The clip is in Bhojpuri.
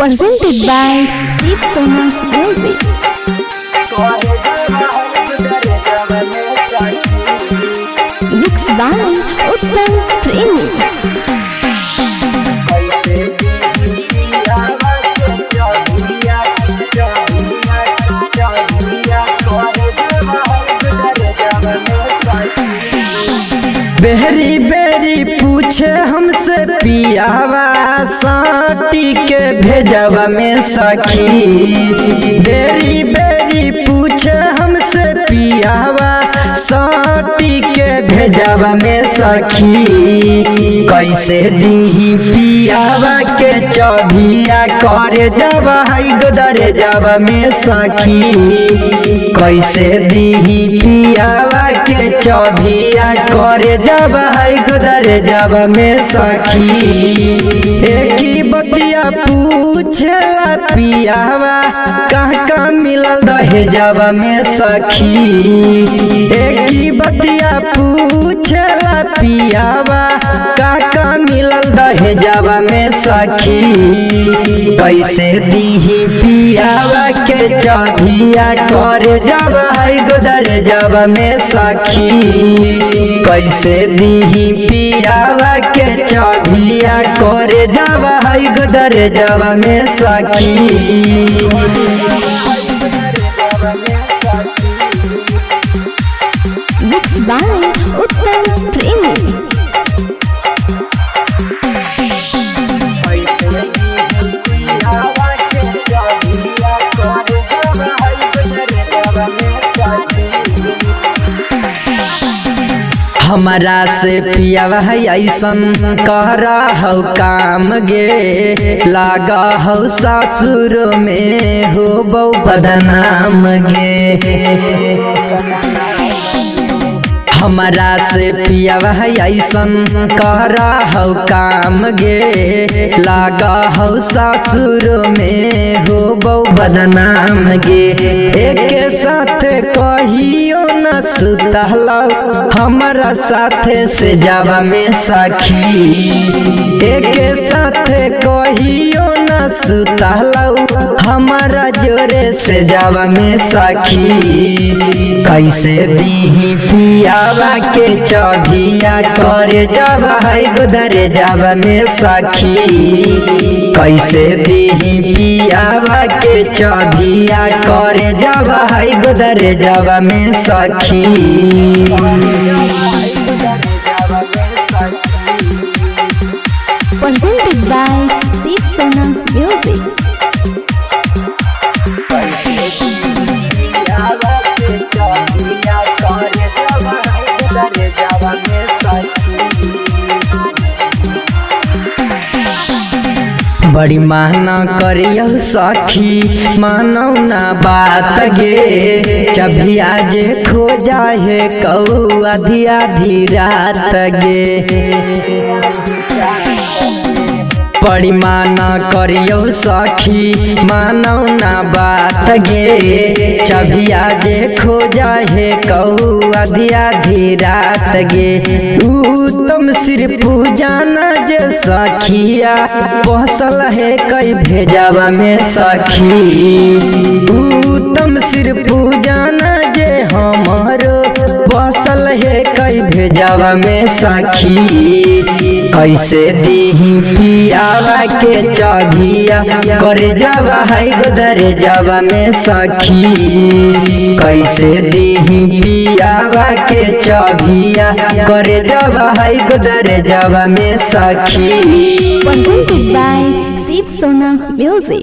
presented by Shiv Sona Music. Mixed by Uttam Premi. बेरी बेरी पूछे हमसे पियावा साटी के भेजवा में सखी। बेरी बेरी पूछे हमसे पियावा साटी के भेजवा में सखी। कैसे दी पियावा के चौभिया करे जवा है गोदरे जवा में सखी। कैसे दी पियावा के चौभिया करे जब है गोदरे जब में सखी। एक ही बतिया पूछला पियावा कहाँ कहाँ मिलल रहे जब में सखी। एक ही बतिया पूछला पियावा कहाँ कहाँ मिलल रहे जब में सखी। कैसे दी पियावा के चौभिया करे जब है गोदरे जब में सखी। कैसे दी पियावा के चौभिया करे जावा है गोदरे जावा में सखी। Mixed by Uttam Premi. हमारा से पियावा है ऐसन कह रहा काम गे। लागा हो ससुर में हो बहु बदनाम गे। हमारा से पियावा है ऐसन कह रहा काम गे। लागा हो ससुर में हो बहु बदनाम गे। एक साथ कहियो न सुतला हमारा साथे से जावा में सखी। एक साथ कहियो न सुतला हमारा जोरे से जावा में सखी। कैसे दी पियावा के चौभिया करे जावा है गोदरे जावा में सखी। कैसे दी पियावा के चौभिया करे जावा है गोदरे जावा में सखी। Presented by Shiv Sona Music. बड़ी माना करियो सखी मानो ना बात गे। चभिया जे खो जाए कौ आधी आधी रात गे। बड़ी माना करियो सखी मानो ना बात गे। चभिया जे खो जाए कौ आधी आधी रात गे। उत्तम सिर पूजाना जे सखिया पहुँचल है कई भेजवा में सखी। उत्तम सिर पूजाना जे हमारो बसल है कई भेजवा में सखी। कैसे दी पियावा के चौभिया करे जावा है गोदरे जावा में सखी। कैसे दी पियावा के चौभिया करे जावा है गोदरे जावा में सखी। Presented by Shiv Sona Music.